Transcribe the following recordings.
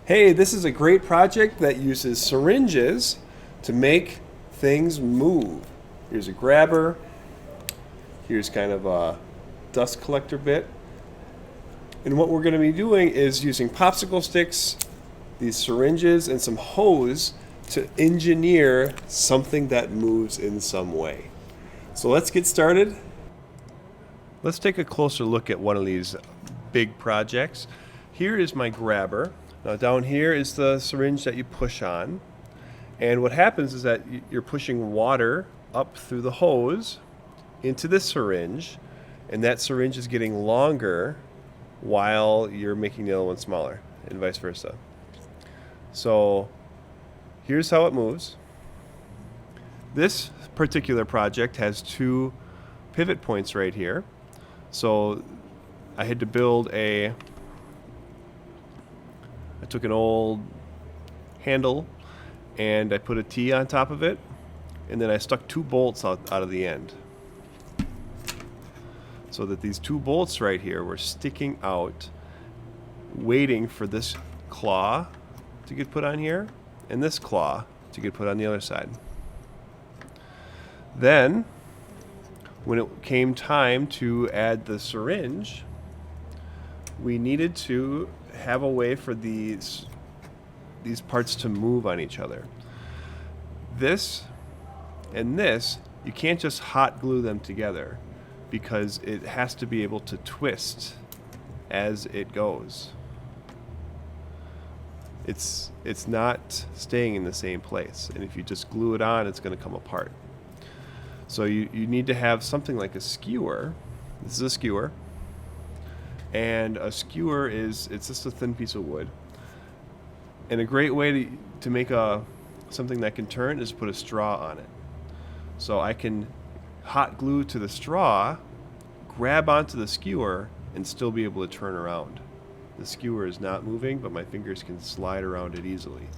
Hey, this is a great project that uses syringes to make things move. Here's a grabber. Here's kind of a dust collector bit. And what we're going to be doing is using popsicle sticks, these syringes, and some hose to engineer something that moves in some way. So let's get started. Let's take a closer look at one of these big projects. Here is my grabber. Now down here is the syringe that you push on. And what happens is that you're pushing water up through the hose into this syringe, and that syringe is getting longer while you're making the other one smaller, and vice versa. So here's how it moves. This particular project has two pivot points right here. So I had to build I took an old handle and I put a T on top of it, and then I stuck two bolts out of the end, so that these two bolts right here were sticking out, waiting for this claw to get put on here and this claw to get put on the other side. Then when it came time to add the syringe, we needed to have a way for these parts to move on each other. This and this, you can't just hot glue them together because it has to be able to twist as it goes. It's not staying in the same place, and if you just glue it on, it's going to come apart. So you need to have something like a skewer. This is a skewer. And a skewer it's just a thin piece of wood. And a great way to make something that can turn is put a straw on it. So I can hot glue to the straw, grab onto the skewer, and still be able to turn around. The skewer is not moving, but my fingers can slide around it easily.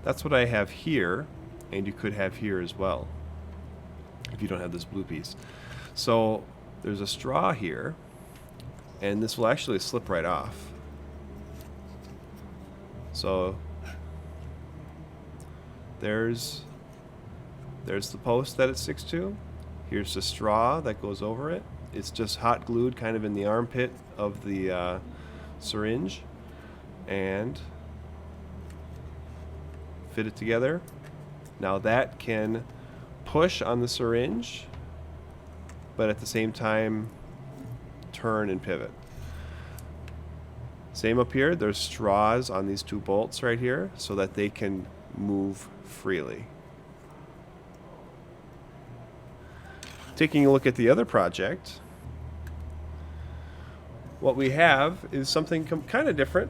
That's what I have here, and you could have here as well if you don't have this blue piece. So there's a straw here, and this will actually slip right off. So there's the post that it sticks to. Here's the straw that goes over it. It's just hot glued kind of in the armpit of the syringe, and fit it together. Now that can push on the syringe, but at the same time turn and pivot. Same up here, there's straws on these two bolts right here so that they can move freely. Taking a look at the other project, what we have is something kind of different.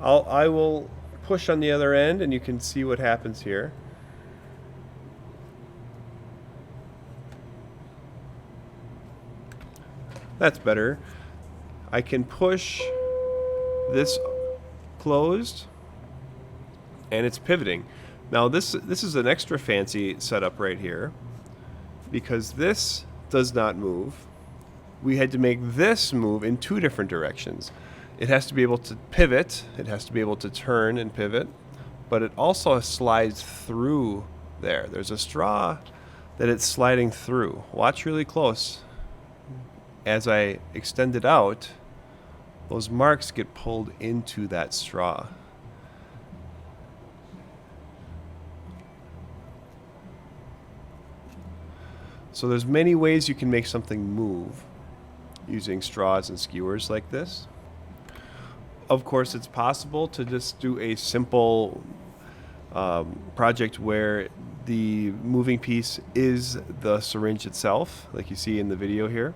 I will push on the other end and you can see what happens here. That's better. I can push this closed and it's pivoting. Now this is an extra fancy setup right here because this does not move. We had to make this move in two different directions. It has to be able to pivot, it has to be able to turn and pivot, but it also slides through there. There's a straw that it's sliding through. Watch really close. As I extend it out, those marks get pulled into that straw. So there's many ways you can make something move using straws and skewers like this. Of course, it's possible to just do a simple project where the moving piece is the syringe itself, like you see in the video here.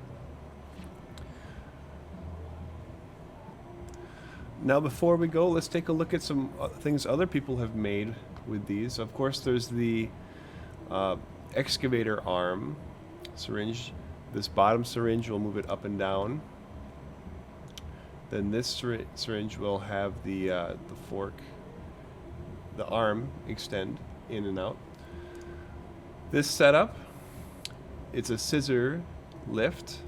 Now before we go, let's take a look at some things other people have made with these. Of course, there's the excavator arm syringe. This bottom syringe will move it up and down. Then this syringe will have the fork, the arm extend in and out. This setup, it's a scissor lift,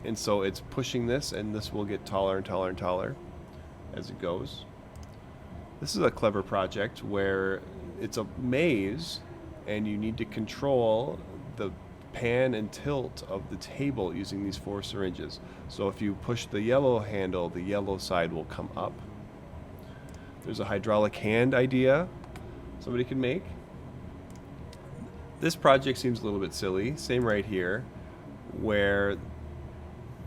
and so it's pushing this, and this will get taller and taller and taller as it goes. This is a clever project where it's a maze and you need to control the pan and tilt of the table using these 4 syringes. So if you push the yellow handle, the yellow side will come up. There's a hydraulic hand idea somebody can make. This project seems a little bit silly. Same right here, where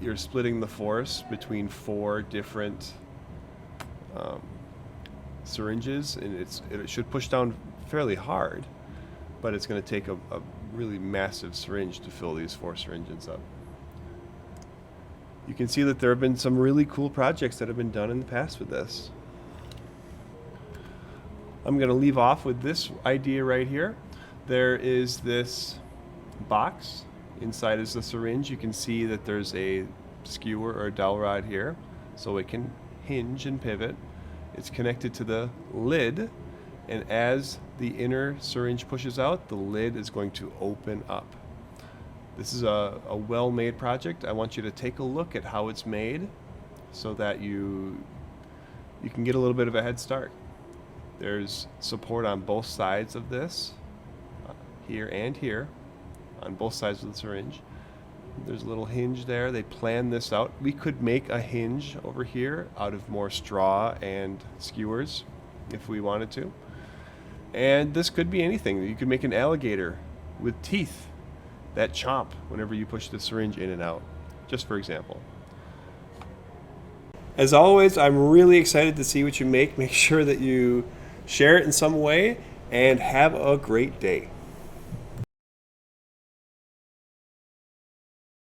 you're splitting the force between 4 different syringes, and it should push down fairly hard, but it's going to take a really massive syringe to fill these 4 syringes up. You can see that there have been some really cool projects that have been done in the past with this. I'm going to leave off with this idea right here. There is this box. Inside is the syringe. You can see that there's a skewer or a dowel rod here, so it can hinge and pivot. It's connected to the lid, and as the inner syringe pushes out, the lid is going to open up. This is a well-made project. I want you to take a look at how it's made so that you can get a little bit of a head start. There's support on both sides of this, here and here, on both sides of the syringe. There's a little hinge there. They planned this out. We could make a hinge over here out of more straw and skewers if we wanted to. And this could be anything. You could make an alligator with teeth that chomp whenever you push the syringe in and out, just for example. As always, I'm really excited to see what you make. Make sure that you share it in some way, and have a great day.